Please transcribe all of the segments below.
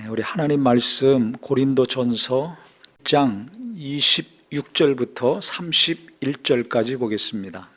우리 하나님 말씀 고린도전서 1장 26절부터 31절까지 보겠습니다.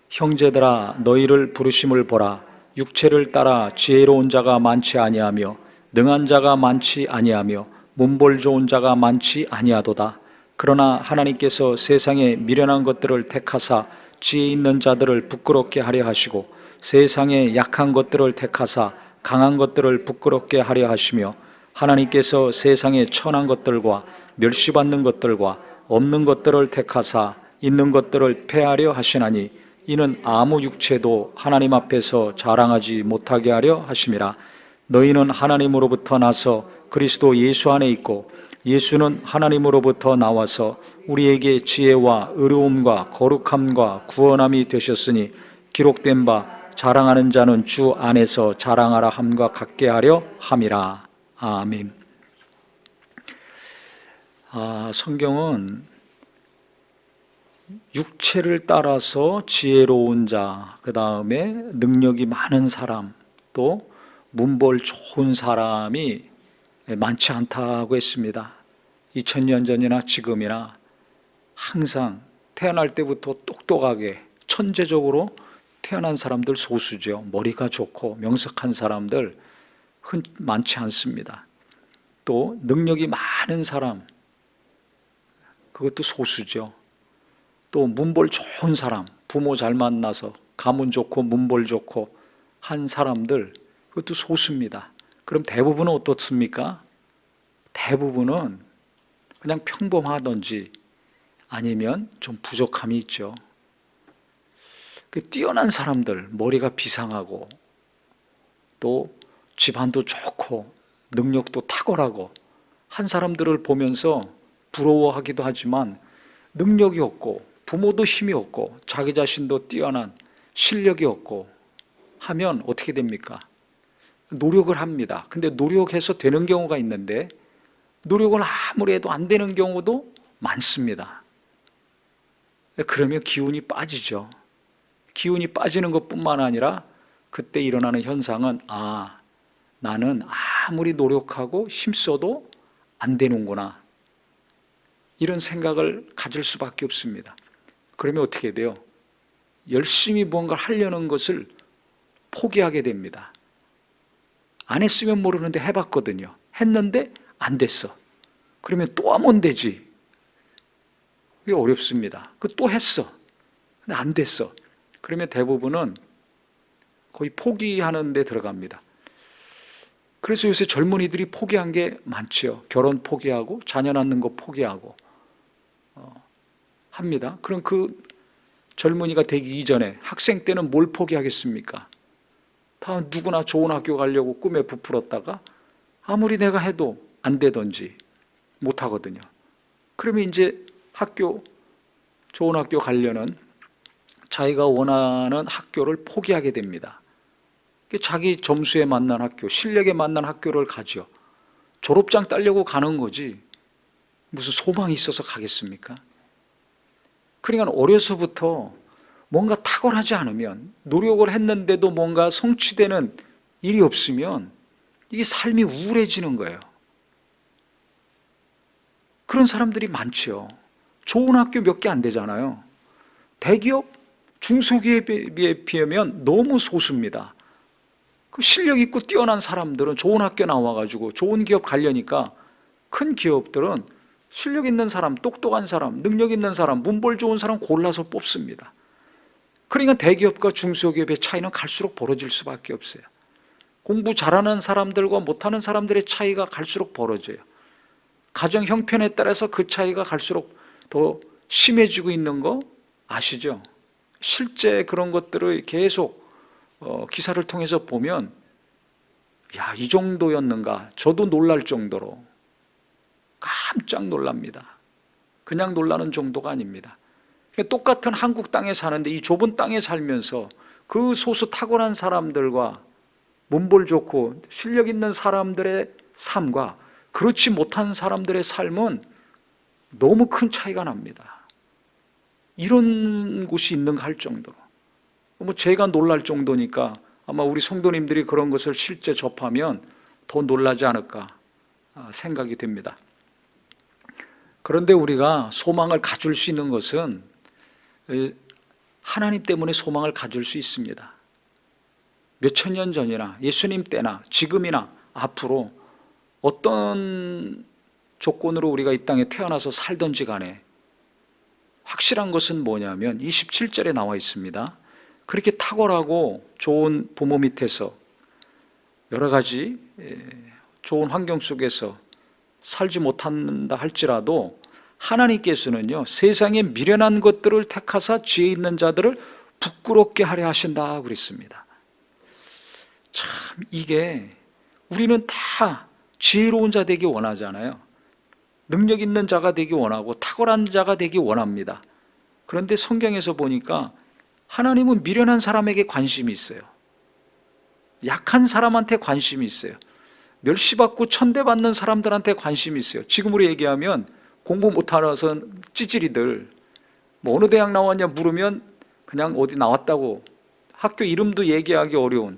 형제들아 너희를 부르심을 보라. 육체를 따라 지혜로운 자가 많지 아니하며 능한 자가 많지 아니하며 문벌 좋은 자가 많지 아니하도다. 그러나 하나님께서 세상에 미련한 것들을 택하사 지혜 있는 자들을 부끄럽게 하려 하시고 세상에 약한 것들을 택하사 강한 것들을 부끄럽게 하려 하시며 하나님께서 세상에 천한 것들과 멸시받는 것들과 없는 것들을 택하사 있는 것들을 폐하려 하시나니 이는 아무 육체도 하나님 앞에서 자랑하지 못하게 하려 하심이라. 너희는 하나님으로부터 나서 그리스도 예수 안에 있고 예수는 하나님으로부터 나와서 우리에게 지혜와 의로움과 거룩함과 구원함이 되셨으니 기록된 바 자랑하는 자는 주 안에서 자랑하라 함과 같게 하려 함이라. 아멘. 성경은 육체를 따라서 지혜로운 자, 그 다음에 능력이 많은 사람, 또 문벌 좋은 사람이 많지 않다고 했습니다. 2000년 전이나 지금이나 항상 태어날 때부터 똑똑하게 천재적으로 태어난 사람들 소수죠. 머리가 좋고 명석한 사람들 많지 않습니다. 또 능력이 많은 사람, 그것도 소수죠. 또 문벌 좋은 사람, 부모 잘 만나서 가문 좋고 문벌 좋고 한 사람들, 그것도 소수입니다. 그럼 대부분은 어떻습니까? 대부분은 그냥 평범하든지 아니면 좀 부족함이 있죠. 뛰어난 사람들, 머리가 비상하고 또 집안도 좋고 능력도 탁월하고 한 사람들을 보면서 부러워하기도 하지만 능력이 없고 부모도 힘이 없고 자기 자신도 뛰어난 실력이 없고 하면 어떻게 됩니까? 노력을 합니다. 근데 노력해서 되는 경우가 있는데 노력을 아무리 해도 안 되는 경우도 많습니다. 그러면 기운이 빠지죠. 기운이 빠지는 것뿐만 아니라 그때 일어나는 현상은 나는 아무리 노력하고 힘써도 안 되는구나, 이런 생각을 가질 수밖에 없습니다. 그러면 어떻게 돼요? 열심히 무언가를 하려는 것을 포기하게 됩니다. 안 했으면 모르는데 해봤거든요. 했는데 안 됐어. 그러면 또 하면 되지. 그게 어렵습니다. 또 했어. 근데 안 됐어. 그러면 대부분은 거의 포기하는 데 들어갑니다. 그래서 요새 젊은이들이 포기한 게 많죠. 결혼 포기하고 자녀 낳는 거 포기하고 합니다. 그럼 그 젊은이가 되기 이전에 학생 때는 뭘 포기하겠습니까? 다 누구나 좋은 학교 가려고 꿈에 부풀었다가 아무리 내가 해도 안 되든지 못 하거든요. 그러면 이제 좋은 학교 가려는 자기가 원하는 학교를 포기하게 됩니다. 자기 점수에 맞는 학교, 실력에 맞는 학교를 가죠. 졸업장 따려고 가는 거지 무슨 소망이 있어서 가겠습니까? 그러니까 어려서부터 뭔가 탁월하지 않으면, 노력을 했는데도 뭔가 성취되는 일이 없으면 이게 삶이 우울해지는 거예요. 그런 사람들이 많죠. 좋은 학교 몇 개 안 되잖아요. 대기업, 중소기업에 비하면 너무 소수입니다. 그 실력 있고 뛰어난 사람들은 좋은 학교 나와가지고 좋은 기업 가려니까 큰 기업들은 실력 있는 사람, 똑똑한 사람, 능력 있는 사람, 문벌 좋은 사람 골라서 뽑습니다. 그러니까 대기업과 중소기업의 차이는 갈수록 벌어질 수밖에 없어요. 공부 잘하는 사람들과 못하는 사람들의 차이가 갈수록 벌어져요. 가정 형편에 따라서 그 차이가 갈수록 더 심해지고 있는 거 아시죠? 실제 그런 것들을 계속 기사를 통해서 보면 이 정도였는가, 저도 놀랄 정도로 깜짝 놀랍니다. 그냥 놀라는 정도가 아닙니다. 똑같은 한국 땅에 사는데 이 좁은 땅에 살면서 그 소수 탁월한 사람들과 문벌 좋고 실력 있는 사람들의 삶과 그렇지 못한 사람들의 삶은 너무 큰 차이가 납니다. 이런 곳이 있는가 할 정도로. 제가 놀랄 정도니까 아마 우리 성도님들이 그런 것을 실제 접하면 더 놀라지 않을까. 생각이 됩니다. 그런데 우리가 소망을 가질 수 있는 것은 하나님 때문에 소망을 가질 수 있습니다. 몇천 년 전이나 예수님 때나 지금이나 앞으로 어떤 조건으로 우리가 이 땅에 태어나서 살든지 간에 확실한 것은 뭐냐면 27절에 나와 있습니다. 그렇게 탁월하고 좋은 부모 밑에서 여러 가지 좋은 환경 속에서 살지 못한다 할지라도 하나님께서는요, 세상에 미련한 것들을 택하사 지혜 있는 자들을 부끄럽게 하려 하신다 그랬습니다. 참, 이게 우리는 다 지혜로운 자 되기 원하잖아요. 능력 있는 자가 되기 원하고 탁월한 자가 되기 원합니다. 그런데 성경에서 보니까 하나님은 미련한 사람에게 관심이 있어요. 약한 사람한테 관심이 있어요. 멸시받고 천대받는 사람들한테 관심이 있어요. 지금으로 얘기하면 공부 못하서 찌질이들, 뭐 어느 대학 나왔냐 물으면 그냥 어디 나왔다고 학교 이름도 얘기하기 어려운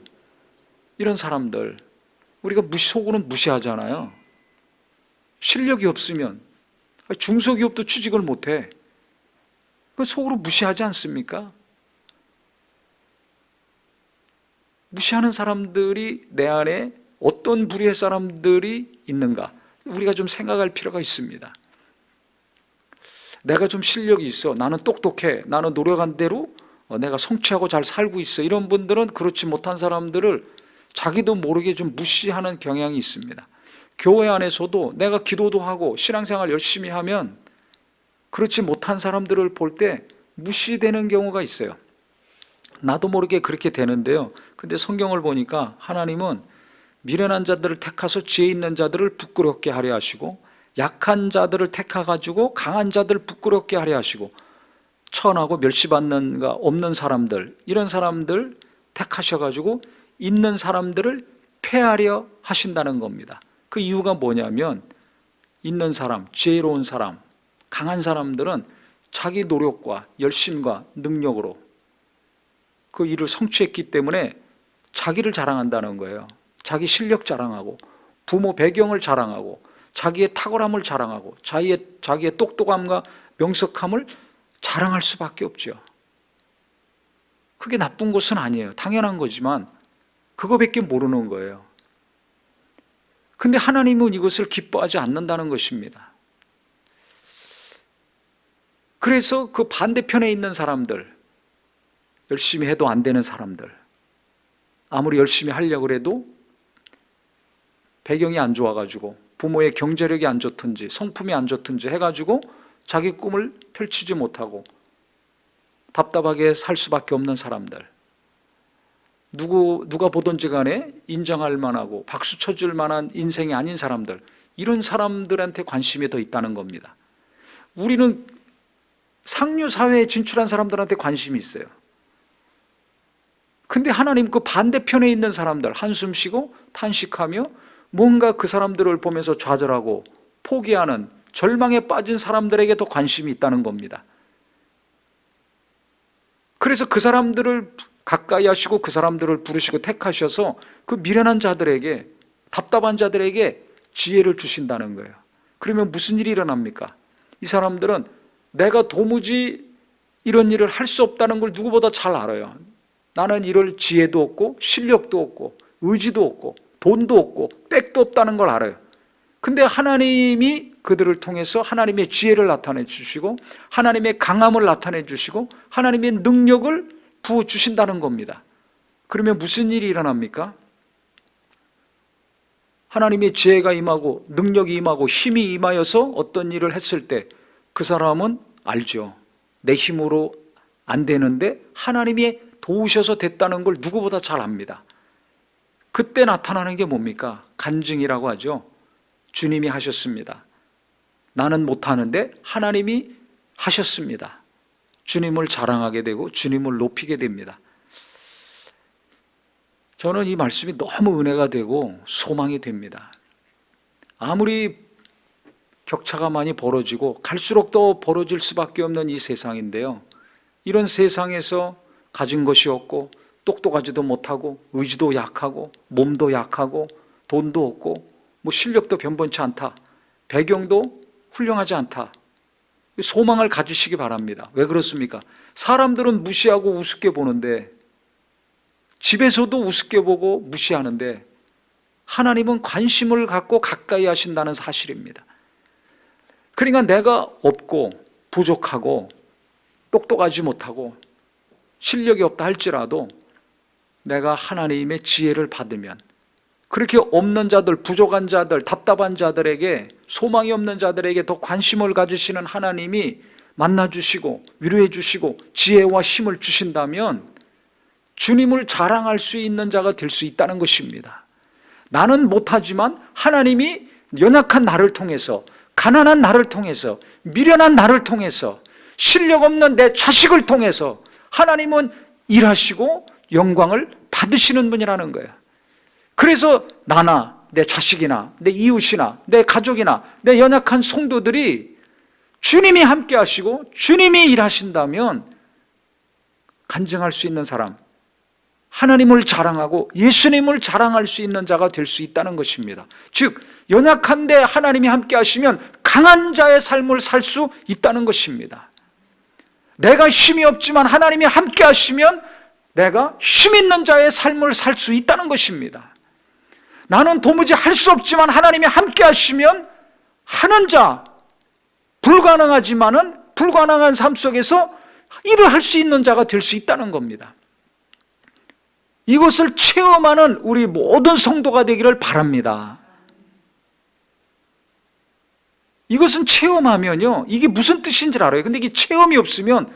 이런 사람들, 우리가 속으로는 무시하잖아요. 실력이 없으면 중소기업도 취직을 못해. 그 속으로 무시하지 않습니까? 무시하는 사람들이 내 안에 어떤 부류의 사람들이 있는가, 우리가 좀 생각할 필요가 있습니다. 내가 좀 실력이 있어, 나는 똑똑해, 나는 노력한 대로 내가 성취하고 잘 살고 있어, 이런 분들은 그렇지 못한 사람들을 자기도 모르게 좀 무시하는 경향이 있습니다. 교회 안에서도 내가 기도도 하고 신앙생활 열심히 하면 그렇지 못한 사람들을 볼 때 무시되는 경우가 있어요. 나도 모르게 그렇게 되는데요. 근데 성경을 보니까 하나님은 미련한 자들을 택하서 지혜 있는 자들을 부끄럽게 하려 하시고, 약한 자들을 택하가지고 강한 자들을 부끄럽게 하려 하시고, 천하고 멸시받는 가 없는 사람들, 이런 사람들 택하셔가지고 있는 사람들을 폐하려 하신다는 겁니다. 그 이유가 뭐냐면, 있는 사람, 지혜로운 사람, 강한 사람들은 자기 노력과 열심과 능력으로 그 일을 성취했기 때문에 자기를 자랑한다는 거예요. 자기 실력 자랑하고, 부모 배경을 자랑하고, 자기의 탁월함을 자랑하고, 자기의 똑똑함과 명석함을 자랑할 수밖에 없죠. 그게 나쁜 것은 아니에요. 당연한 거지만 그거밖에 모르는 거예요. 근데 하나님은 이것을 기뻐하지 않는다는 것입니다. 그래서 그 반대편에 있는 사람들, 열심히 해도 안 되는 사람들, 아무리 열심히 하려고 해도 배경이 안 좋아가지고 부모의 경제력이 안 좋든지 성품이 안 좋든지 해가지고 자기 꿈을 펼치지 못하고 답답하게 살 수밖에 없는 사람들, 누가 보든지 간에 인정할 만하고 박수 쳐줄 만한 인생이 아닌 사람들, 이런 사람들한테 관심이 더 있다는 겁니다. 우리는 상류 사회에 진출한 사람들한테 관심이 있어요. 근데 하나님 그 반대편에 있는 사람들, 한숨 쉬고 탄식하며 뭔가 그 사람들을 보면서 좌절하고 포기하는, 절망에 빠진 사람들에게 더 관심이 있다는 겁니다. 그래서 그 사람들을 가까이 하시고 그 사람들을 부르시고 택하셔서 그 미련한 자들에게, 답답한 자들에게 지혜를 주신다는 거예요. 그러면 무슨 일이 일어납니까? 이 사람들은 내가 도무지 이런 일을 할 수 없다는 걸 누구보다 잘 알아요. 나는 이럴 지혜도 없고 실력도 없고 의지도 없고 돈도 없고 백도 없다는 걸 알아요. 근데 하나님이 그들을 통해서 하나님의 지혜를 나타내 주시고 하나님의 강함을 나타내 주시고 하나님의 능력을 부어 주신다는 겁니다. 그러면 무슨 일이 일어납니까? 하나님의 지혜가 임하고 능력이 임하고 힘이 임하여서 어떤 일을 했을 때 그 사람은 알죠. 내 힘으로 안 되는데 하나님이 도우셔서 됐다는 걸 누구보다 잘 압니다. 그때 나타나는 게 뭡니까? 간증이라고 하죠. 주님이 하셨습니다. 나는 못하는데 하나님이 하셨습니다. 주님을 자랑하게 되고 주님을 높이게 됩니다. 저는 이 말씀이 너무 은혜가 되고 소망이 됩니다. 아무리 격차가 많이 벌어지고 갈수록 더 벌어질 수밖에 없는 이 세상인데요, 이런 세상에서 가진 것이 없고 똑똑하지도 못하고 의지도 약하고 몸도 약하고 돈도 없고 뭐 실력도 변변치 않다, 배경도 훌륭하지 않다, 소망을 가지시기 바랍니다. 왜 그렇습니까? 사람들은 무시하고 우습게 보는데, 집에서도 우습게 보고 무시하는데, 하나님은 관심을 갖고 가까이 하신다는 사실입니다. 그러니까 내가 없고 부족하고 똑똑하지 못하고 실력이 없다 할지라도 내가 하나님의 지혜를 받으면, 그렇게 없는 자들, 부족한 자들, 답답한 자들에게, 소망이 없는 자들에게 더 관심을 가지시는 하나님이 만나주시고 위로해 주시고 지혜와 힘을 주신다면 주님을 자랑할 수 있는 자가 될 수 있다는 것입니다. 나는 못하지만 하나님이 연약한 나를 통해서, 가난한 나를 통해서, 미련한 나를 통해서, 실력 없는 내 자식을 통해서 하나님은 일하시고 영광을 받으시는 분이라는 거예요. 그래서 나나 내 자식이나 내 이웃이나 내 가족이나 내 연약한 성도들이 주님이 함께 하시고 주님이 일하신다면 간증할 수 있는 사람, 하나님을 자랑하고 예수님을 자랑할 수 있는 자가 될 수 있다는 것입니다. 즉 연약한데 하나님이 함께 하시면 강한 자의 삶을 살 수 있다는 것입니다. 내가 힘이 없지만 하나님이 함께 하시면 내가 힘 있는 자의 삶을 살 수 있다는 것입니다. 나는 도무지 할 수 없지만 하나님이 함께 하시면 하는 자, 불가능하지만은 불가능한 삶 속에서 일을 할 수 있는 자가 될 수 있다는 겁니다. 이것을 체험하는 우리 모든 성도가 되기를 바랍니다. 이것은 체험하면요, 이게 무슨 뜻인지 알아요. 근데 이게 체험이 없으면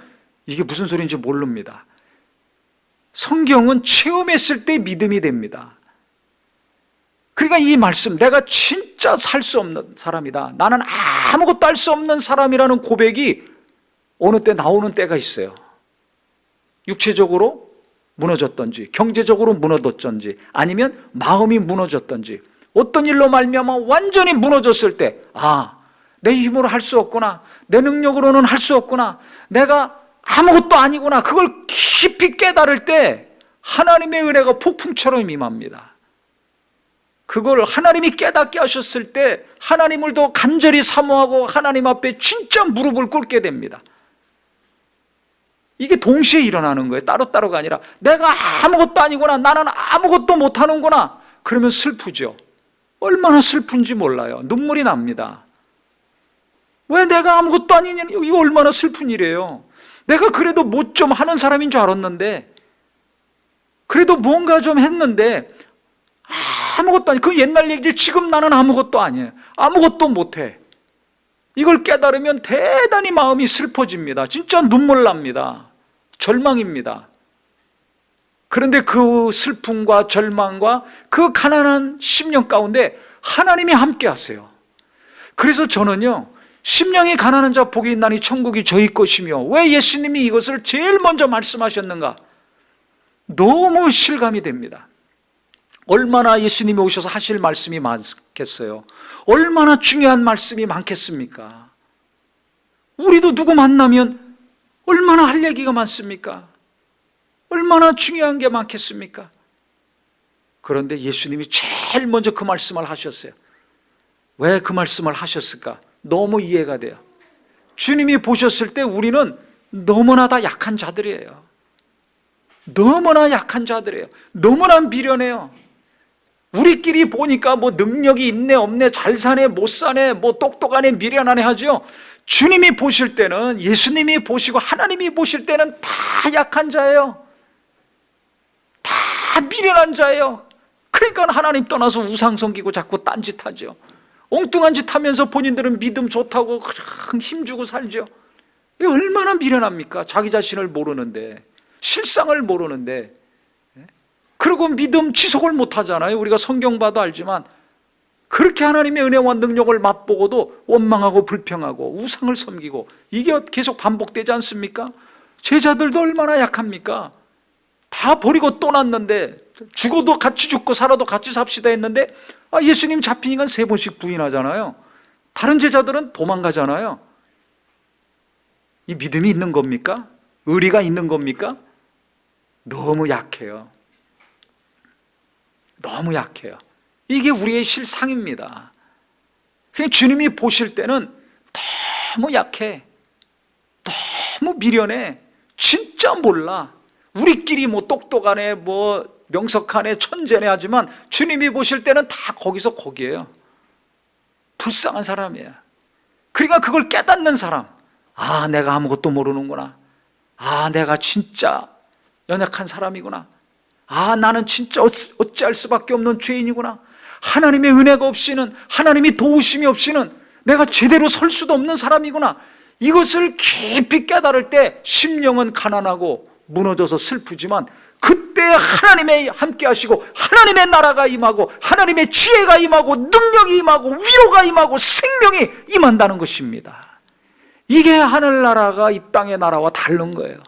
이게 무슨 소리인지 모릅니다. 성경은 체험했을 때 믿음이 됩니다. 그러니까 이 말씀, 내가 진짜 살 수 없는 사람이다, 나는 아무것도 할 수 없는 사람이라는 고백이 어느 때 나오는 때가 있어요. 육체적으로 무너졌던지, 경제적으로 무너졌던지, 아니면 마음이 무너졌던지, 어떤 일로 말미암아 완전히 무너졌을 때, 내 힘으로 할 수 없구나, 내 능력으로는 할 수 없구나, 내가 아무것도 아니구나, 그걸 깊이 깨달을 때 하나님의 은혜가 폭풍처럼 임합니다. 그걸 하나님이 깨닫게 하셨을 때 하나님을 더 간절히 사모하고 하나님 앞에 진짜 무릎을 꿇게 됩니다. 이게 동시에 일어나는 거예요. 따로따로가 아니라 내가 아무것도 아니구나, 나는 아무것도 못하는구나, 그러면 슬프죠. 얼마나 슬픈지 몰라요. 눈물이 납니다. 왜 내가 아무것도 아니냐, 이거 얼마나 슬픈 일이에요. 내가 그래도 뭐 좀 하는 사람인 줄 알았는데, 그래도 뭔가 좀 했는데 아무것도 아니, 그 옛날 얘기지. 지금 나는 아무것도 아니에요. 아무것도 못해. 이걸 깨달으면 대단히 마음이 슬퍼집니다. 진짜 눈물 납니다. 절망입니다. 그런데 그 슬픔과 절망과 그 가난한 심령 가운데 하나님이 함께 하세요. 그래서 저는요, 심령이 가난한 자 복이 있나니 천국이 저희 것이며, 왜 예수님이 이것을 제일 먼저 말씀하셨는가? 너무 실감이 됩니다. 얼마나 예수님이 오셔서 하실 말씀이 많겠어요. 얼마나 중요한 말씀이 많겠습니까? 우리도 누구 만나면 얼마나 할 얘기가 많습니까? 얼마나 중요한 게 많겠습니까? 그런데 예수님이 제일 먼저 그 말씀을 하셨어요. 왜 그 말씀을 하셨을까? 너무 이해가 돼요. 주님이 보셨을 때 우리는 너무나 다 약한 자들이에요. 너무나 약한 자들이에요. 너무나 미련해요. 우리끼리 보니까 뭐 능력이 있네 없네, 잘 사네 못 사네, 뭐 똑똑하네 미련하네 하죠. 주님이 보실 때는, 예수님이 보시고 하나님이 보실 때는 다 약한 자예요. 다 미련한 자예요. 그러니까 하나님 떠나서 우상 섬기고 자꾸 딴짓하죠. 엉뚱한 짓 하면서 본인들은 믿음 좋다고 그냥 힘주고 살죠. 이게 얼마나 미련합니까? 자기 자신을 모르는데, 실상을 모르는데. 그리고 믿음 지속을 못하잖아요. 우리가 성경 봐도 알지만 그렇게 하나님의 은혜와 능력을 맛보고도 원망하고 불평하고 우상을 섬기고, 이게 계속 반복되지 않습니까? 제자들도 얼마나 약합니까? 다 버리고 떠났는데, 죽어도 같이 죽고 살아도 같이 삽시다 했는데 예수님 잡히니까 3번씩 부인하잖아요. 다른 제자들은 도망가잖아요. 이 믿음이 있는 겁니까? 의리가 있는 겁니까? 너무 약해요. 너무 약해요. 이게 우리의 실상입니다. 그냥 주님이 보실 때는 너무 약해, 너무 미련해, 진짜 몰라. 우리끼리 뭐 똑똑하네, 뭐 명석하네, 천재네 하지만 주님이 보실 때는 다 거기서 거기에요. 불쌍한 사람이에요. 그러니까 그걸 깨닫는 사람, 아, 내가 아무것도 모르는구나. 아, 내가 진짜 연약한 사람이구나. 아, 나는 진짜 어찌할 수밖에 없는 죄인이구나. 하나님의 은혜가 없이는, 하나님의 도우심이 없이는 내가 제대로 설 수도 없는 사람이구나. 이것을 깊이 깨달을 때 심령은 가난하고 무너져서 슬프지만 그때 하나님의 함께 하시고 하나님의 나라가 임하고 하나님의 지혜가 임하고 능력이 임하고 위로가 임하고 생명이 임한다는 것입니다. 이게 하늘나라가 이 땅의 나라와 다른 거예요.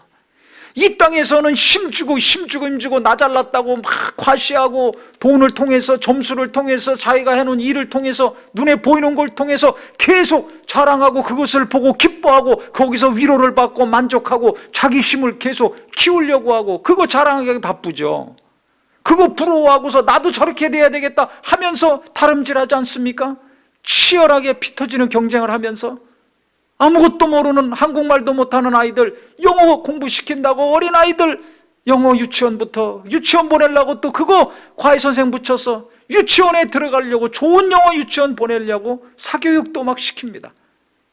이 땅에서는 힘주고 나 잘났다고 막 과시하고 돈을 통해서, 점수를 통해서, 자기가 해놓은 일을 통해서, 눈에 보이는 걸 통해서 계속 자랑하고 그것을 보고 기뻐하고 거기서 위로를 받고 만족하고 자기 힘을 계속 키우려고 하고 그거 자랑하기 바쁘죠. 그거 부러워하고서 나도 저렇게 돼야 되겠다 하면서 다름질하지 않습니까? 치열하게 피 터지는 경쟁을 하면서 아무것도 모르는, 한국말도 못하는 아이들 영어 공부시킨다고 어린아이들 영어 유치원부터, 유치원 보내려고 또 그거 과외선생 붙여서 유치원에 들어가려고, 좋은 영어 유치원 보내려고 사교육도 막 시킵니다.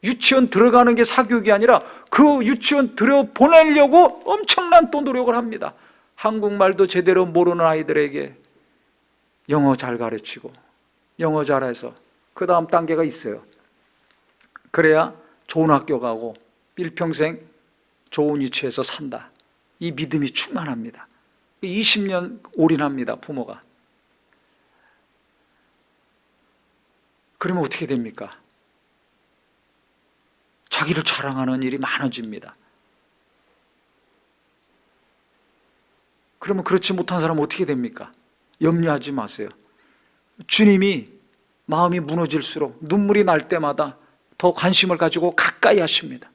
유치원 들어가는 게 사교육이 아니라 그 유치원 들여보내려고 엄청난 또 노력을 합니다. 한국말도 제대로 모르는 아이들에게 영어 잘 가르치고 영어 잘해서 그 다음 단계가 있어요. 그래야 좋은 학교 가고 일평생 좋은 위치에서 산다. 이 믿음이 충만합니다. 20년 올인합니다, 부모가. 그러면 어떻게 됩니까? 자기를 자랑하는 일이 많아집니다. 그러면 그렇지 못한 사람은 어떻게 됩니까? 염려하지 마세요. 주님이 마음이 무너질수록 눈물이 날 때마다 더 관심을 가지고 가까이 하십니다.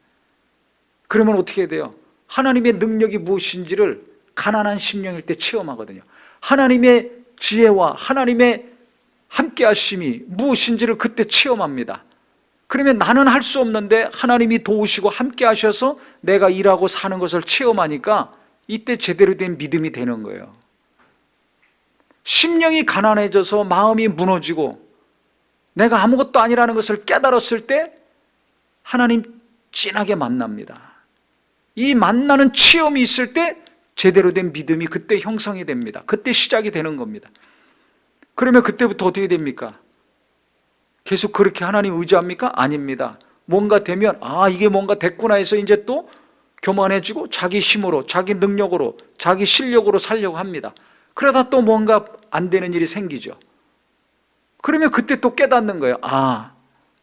그러면 어떻게 돼요? 하나님의 능력이 무엇인지를 가난한 심령일 때 체험하거든요. 하나님의 지혜와 하나님의 함께 하심이 무엇인지를 그때 체험합니다. 그러면 나는 할 수 없는데 하나님이 도우시고 함께 하셔서 내가 일하고 사는 것을 체험하니까 이때 제대로 된 믿음이 되는 거예요. 심령이 가난해져서 마음이 무너지고 내가 아무것도 아니라는 것을 깨달았을 때 하나님 진하게 만납니다. 이 만나는 체험이 있을 때 제대로 된 믿음이 그때 형성이 됩니다. 그때 시작이 되는 겁니다. 그러면 그때부터 어떻게 됩니까? 계속 그렇게 하나님 의지합니까? 아닙니다. 뭔가 되면 아, 이게 뭔가 됐구나 해서 이제 또 교만해지고 자기 힘으로, 자기 능력으로, 자기 실력으로 살려고 합니다. 그러다 또 뭔가 안 되는 일이 생기죠. 그러면 그때 또 깨닫는 거예요. 아,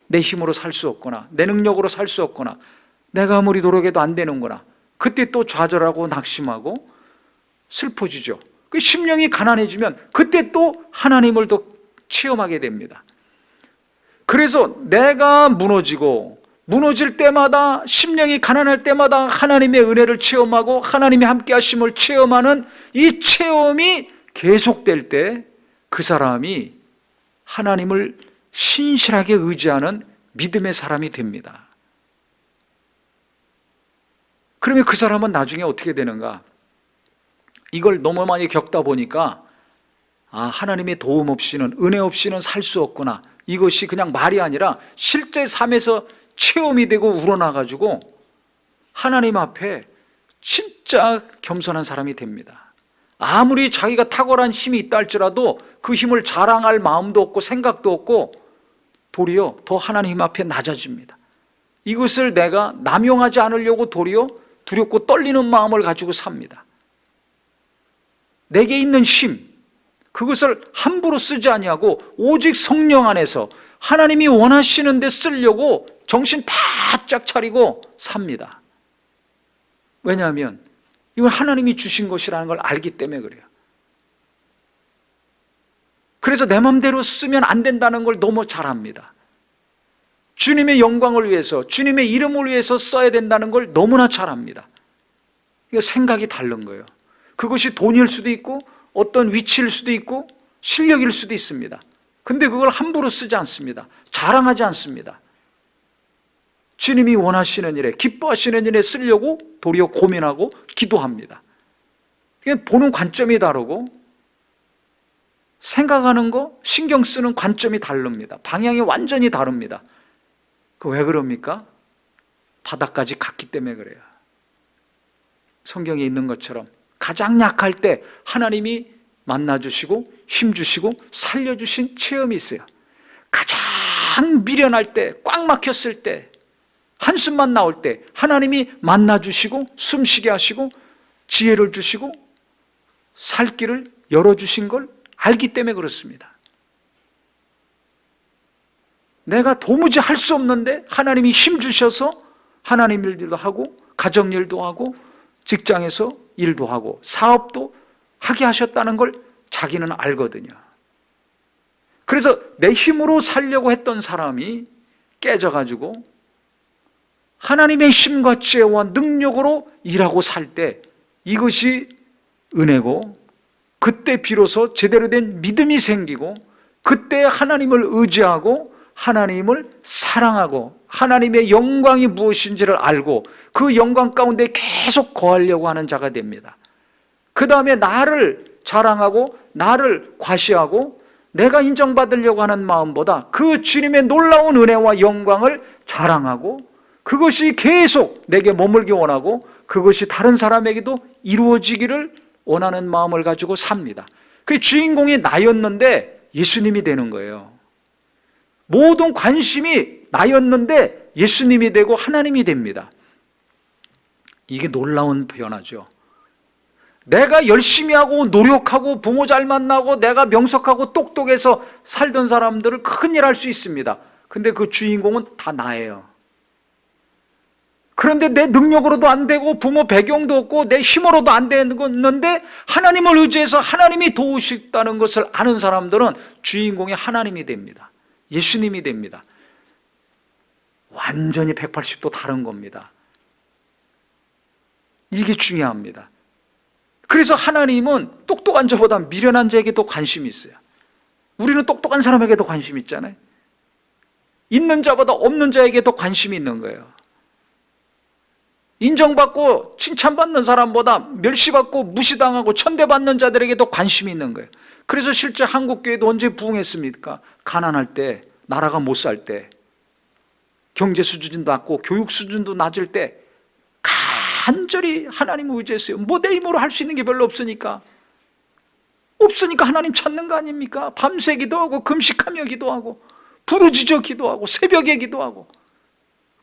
내 힘으로 살 수 없구나. 내 능력으로 살 수 없구나. 내가 아무리 노력해도 안 되는구나. 그때 또 좌절하고 낙심하고 슬퍼지죠. 그 심령이 가난해지면 그때 또 하나님을 더 체험하게 됩니다. 그래서 내가 무너질 때마다, 심령이 가난할 때마다 하나님의 은혜를 체험하고 하나님의 함께 하심을 체험하는 이 체험이 계속될 때 그 사람이 하나님을 신실하게 의지하는 믿음의 사람이 됩니다. 그러면 그 사람은 나중에 어떻게 되는가? 이걸 너무 많이 겪다 보니까 아, 하나님의 도움 없이는, 은혜 없이는 살 수 없구나. 이것이 그냥 말이 아니라 실제 삶에서 체험이 되고 우러나가지고 하나님 앞에 진짜 겸손한 사람이 됩니다. 아무리 자기가 탁월한 힘이 있다 할지라도 그 힘을 자랑할 마음도 없고 생각도 없고 도리어 더 하나님 앞에 낮아집니다. 이것을 내가 남용하지 않으려고 도리어 두렵고 떨리는 마음을 가지고 삽니다. 내게 있는 힘, 그것을 함부로 쓰지 아니하고 오직 성령 안에서 하나님이 원하시는 데 쓰려고 정신 바짝 차리고 삽니다. 왜냐하면 이건 하나님이 주신 것이라는 걸 알기 때문에 그래요. 그래서 내 맘대로 쓰면 안 된다는 걸 너무 잘 압니다. 주님의 영광을 위해서, 주님의 이름을 위해서 써야 된다는 걸 너무나 잘 압니다. 이거 생각이 다른 거예요. 그것이 돈일 수도 있고 어떤 위치일 수도 있고 실력일 수도 있습니다. 근데 그걸 함부로 쓰지 않습니다. 자랑하지 않습니다. 주님이 원하시는 일에, 기뻐하시는 일에 쓰려고 도리어 고민하고 기도합니다. 보는 관점이 다르고 생각하는 거, 신경 쓰는 관점이 다릅니다. 방향이 완전히 다릅니다. 그 왜 그럽니까? 바닥까지 갔기 때문에 그래요. 성경에 있는 것처럼 가장 약할 때 하나님이 만나주시고 힘주시고 살려주신 체험이 있어요. 가장 미련할 때, 꽉 막혔을 때, 한숨만 나올 때 하나님이 만나주시고 숨쉬게 하시고 지혜를 주시고 살 길을 열어주신 걸 알기 때문에 그렇습니다. 내가 도무지 할 수 없는데 하나님이 힘주셔서 하나님 일도 하고 가정 일도 하고 직장에서 일도 하고 사업도 하게 하셨다는 걸 자기는 알거든요. 그래서 내 힘으로 살려고 했던 사람이 깨져가지고 하나님의 힘과 지혜와 능력으로 일하고 살 때 이것이 은혜고, 그때 비로소 제대로 된 믿음이 생기고, 그때 하나님을 의지하고 하나님을 사랑하고 하나님의 영광이 무엇인지를 알고 그 영광 가운데 계속 거하려고 하는 자가 됩니다. 그 다음에 나를 자랑하고 나를 과시하고 내가 인정받으려고 하는 마음보다 그 주님의 놀라운 은혜와 영광을 자랑하고 그것이 계속 내게 머물기 원하고 그것이 다른 사람에게도 이루어지기를 원하는 마음을 가지고 삽니다. 그 주인공이 나였는데 예수님이 되는 거예요. 모든 관심이 나였는데 예수님이 되고 하나님이 됩니다. 이게 놀라운 변화죠. 내가 열심히 하고 노력하고 부모 잘 만나고 내가 명석하고 똑똑해서 살던 사람들을 큰일 할 수 있습니다. 근데 그 주인공은 다 나예요. 그런데 내 능력으로도 안 되고 부모 배경도 없고 내 힘으로도 안 되는데 하나님을 의지해서 하나님이 도우시다는 것을 아는 사람들은 주인공이 하나님이 됩니다. 예수님이 됩니다. 완전히 180도 다른 겁니다. 이게 중요합니다. 그래서 하나님은 똑똑한 자보다 미련한 자에게도 관심이 있어요. 우리는 똑똑한 사람에게도 관심이 있잖아요. 있는 자보다 없는 자에게도 관심이 있는 거예요. 인정받고 칭찬받는 사람보다 멸시받고 무시당하고 천대받는 자들에게도 관심이 있는 거예요. 그래서 실제 한국교회도 언제 부흥했습니까? 가난할 때, 나라가 못 살 때, 경제 수준도 낮고 교육 수준도 낮을 때 간절히 하나님을 의지했어요. 뭐 내 힘으로 할 수 있는 게 별로 없으니까 하나님 찾는 거 아닙니까? 밤새 기도하고 금식하며 기도하고 부르짖어 기도하고 새벽에 기도하고.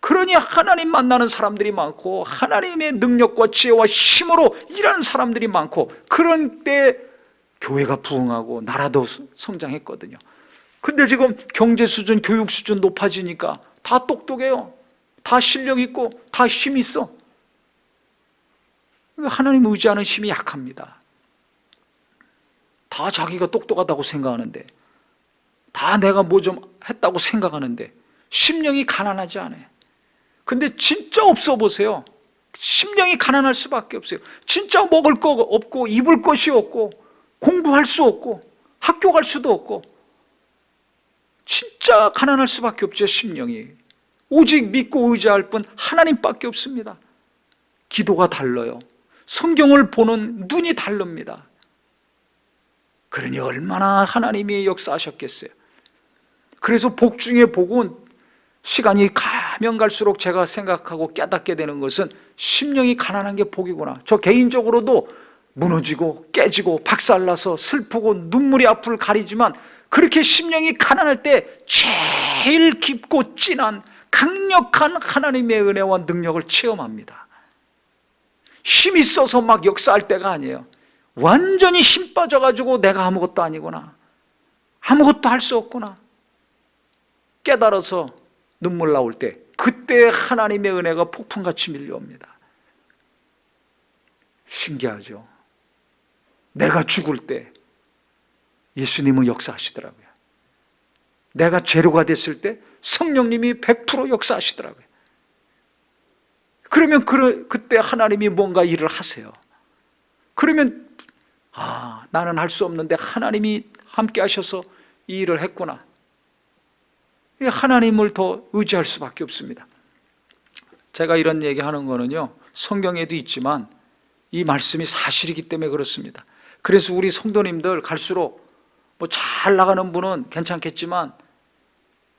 그러니 하나님 만나는 사람들이 많고 하나님의 능력과 지혜와 힘으로 일하는 사람들이 많고 그런 때 교회가 부흥하고 나라도 성장했거든요. 근데 지금 경제 수준, 교육 수준 높아지니까 다 똑똑해요. 다 실력 있고 다 힘 있어. 하나님 의지하는 힘이 약합니다. 다 자기가 똑똑하다고 생각하는데, 다 내가 뭐 좀 했다고 생각하는데 심령이 가난하지 않아요. 근데 진짜 없어 보세요. 심령이 가난할 수밖에 없어요. 진짜 먹을 거 없고 입을 것이 없고 공부할 수 없고 학교 갈 수도 없고 진짜 가난할 수밖에 없죠. 심령이 오직 믿고 의지할 뿐 하나님밖에 없습니다. 기도가 달라요. 성경을 보는 눈이 다릅니다. 그러니 얼마나 하나님이 역사하셨겠어요. 그래서 복 중에 복은 시간이 가면 갈수록 제가 생각하고 깨닫게 되는 것은 심령이 가난한 게 복이구나. 저 개인적으로도 무너지고 깨지고 박살나서 슬프고 눈물이 앞을 가리지만 그렇게 심령이 가난할 때 제일 깊고 진한 강력한 하나님의 은혜와 능력을 체험합니다. 힘이 있어서 막 역사할 때가 아니에요. 완전히 힘 빠져가지고 내가 아무것도 아니구나, 아무것도 할 수 없구나 깨달아서 눈물 나올 때, 그때 하나님의 은혜가 폭풍같이 밀려옵니다. 신기하죠? 내가 죽을 때 예수님은 역사하시더라고요. 내가 재료가 됐을 때 성령님이 100% 역사하시더라고요. 그러면 그때 하나님이 뭔가 일을 하세요. 그러면 나는 할 수 없는데 하나님이 함께 하셔서 이 일을 했구나. 하나님을 더 의지할 수밖에 없습니다. 제가 이런 얘기하는 거는요, 성경에도 있지만 이 말씀이 사실이기 때문에 그렇습니다. 그래서 우리 성도님들 갈수록 뭐 잘 나가는 분은 괜찮겠지만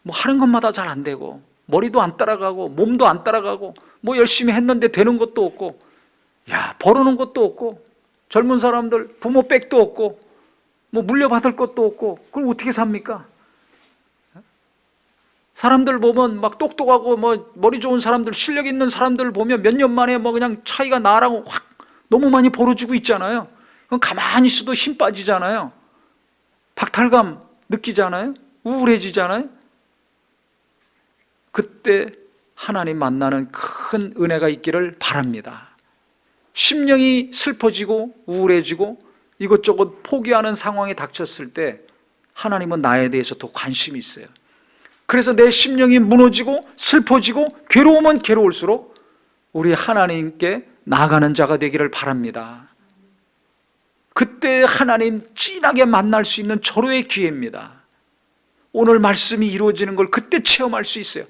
뭐 하는 것마다 잘 안 되고 머리도 안 따라가고 몸도 안 따라가고 뭐 열심히 했는데 되는 것도 없고, 야, 벌어놓은 것도 없고, 젊은 사람들 부모 백도 없고 뭐 물려받을 것도 없고, 그걸 어떻게 삽니까? 사람들 보면 막 똑똑하고 뭐 머리 좋은 사람들, 실력 있는 사람들 보면 몇 년 만에 뭐 그냥 차이가 나랑 확 너무 많이 벌어지고 있잖아요. 그럼 가만히 있어도 힘 빠지잖아요. 박탈감 느끼잖아요. 우울해지잖아요. 그때 하나님 만나는 큰 은혜가 있기를 바랍니다. 심령이 슬퍼지고 우울해지고 이것저것 포기하는 상황에 닥쳤을 때 하나님은 나에 대해서 더 관심이 있어요. 그래서 내 심령이 무너지고 슬퍼지고 괴로우면 괴로울수록 우리 하나님께 나아가는 자가 되기를 바랍니다. 그때 하나님 진하게 만날 수 있는 절호의 기회입니다. 오늘 말씀이 이루어지는 걸 그때 체험할 수 있어요.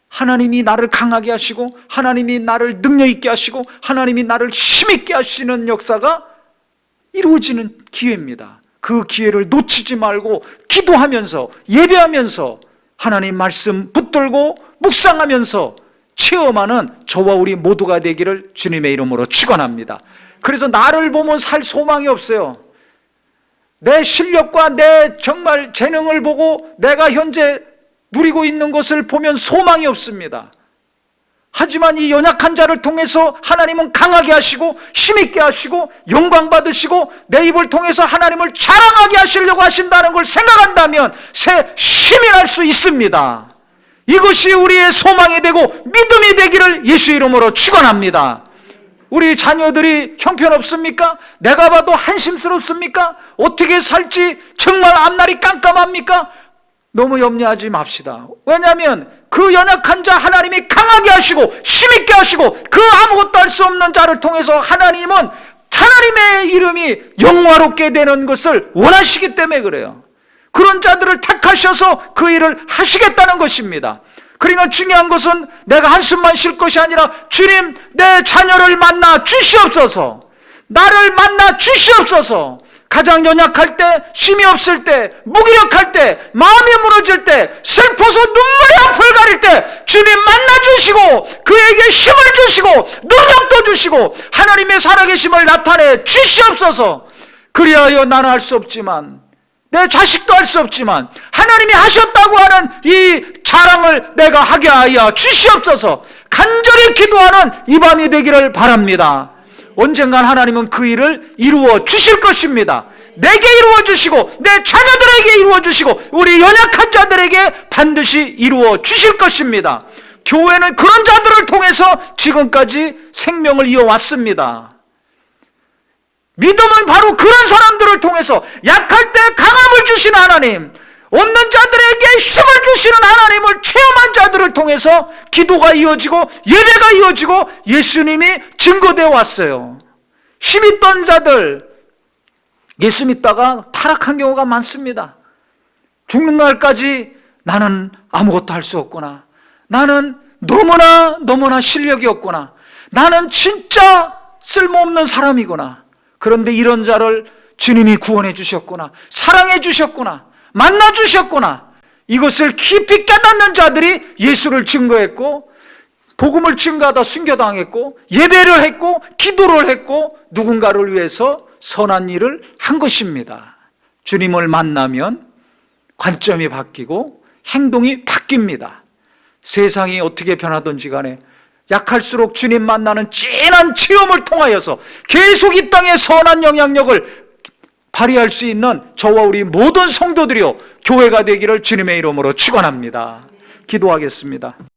하나님이 나를 강하게 하시고 하나님이 나를 능력 있게 하시고 하나님이 나를 힘있게 하시는 역사가 이루어지는 기회입니다. 그 기회를 놓치지 말고 기도하면서 예배하면서 하나님 말씀 붙들고 묵상하면서 체험하는 저와 우리 모두가 되기를 주님의 이름으로 축원합니다. 그래서 나를 보면 살 소망이 없어요. 내 실력과 내 정말 재능을 보고 내가 현재 누리고 있는 것을 보면 소망이 없습니다. 하지만 이 연약한 자를 통해서 하나님은 강하게 하시고 힘있게 하시고 영광 받으시고 내 입을 통해서 하나님을 자랑하게 하시려고 하신다는 걸 생각한다면 새 힘이 날 수 있습니다. 이것이 우리의 소망이 되고 믿음이 되기를 예수 이름으로 축원합니다. 우리 자녀들이 형편없습니까? 내가 봐도 한심스럽습니까? 어떻게 살지 정말 앞날이 깜깜합니까? 너무 염려하지 맙시다. 왜냐하면 그 연약한 자 하나님이 강하게 하시고 힘있게 하시고 그 아무것도 할 수 없는 자를 통해서 하나님은 하나님의 이름이 영화롭게 되는 것을 원하시기 때문에 그래요. 그런 자들을 택하셔서 그 일을 하시겠다는 것입니다. 그러니까 중요한 것은 내가 한숨만 쉴 것이 아니라 주님, 내 자녀를 만나 주시옵소서, 나를 만나 주시옵소서. 가장 연약할 때, 힘이 없을 때, 무기력할 때, 마음이 무너질 때, 슬퍼서 눈물이 앞을 가릴 때 주님 만나주시고 그에게 힘을 주시고 능력도 주시고 하나님의 살아계심을 나타내 주시옵소서. 그리하여 나는 할 수 없지만, 내 자식도 할 수 없지만 하나님이 하셨다고 하는 이 자랑을 내가 하게 하여 주시옵소서. 간절히 기도하는 이 밤이 되기를 바랍니다. 언젠간 하나님은 그 일을 이루어 주실 것입니다. 내게 이루어 주시고 내 자녀들에게 이루어 주시고 우리 연약한 자들에게 반드시 이루어 주실 것입니다. 교회는 그런 자들을 통해서 지금까지 생명을 이어왔습니다. 믿음은 바로 그런 사람들을 통해서 약할 때 강함을 주시는 하나님, 없는 자들에게 힘을 주시는 하나님을 체험한 자들을 통해서 기도가 이어지고 예배가 이어지고 예수님이 증거되어 왔어요. 힘있던 자들, 예수 믿다가 타락한 경우가 많습니다. 죽는 날까지 나는 아무것도 할 수 없구나, 나는 너무나 실력이 없구나, 나는 진짜 쓸모없는 사람이구나. 그런데 이런 자를 주님이 구원해 주셨구나, 사랑해 주셨구나, 만나 주셨구나. 이것을 깊이 깨닫는 자들이 예수를 증거했고 복음을 증거하다 순교당했고 예배를 했고 기도를 했고 누군가를 위해서 선한 일을 한 것입니다. 주님을 만나면 관점이 바뀌고 행동이 바뀝니다. 세상이 어떻게 변하든지 간에 약할수록 주님 만나는 진한 체험을 통하여서 계속 이 땅에 선한 영향력을 발휘할 수 있는 저와 우리 모든 성도들이요 교회가 되기를 주님의 이름으로 축원합니다. 기도하겠습니다.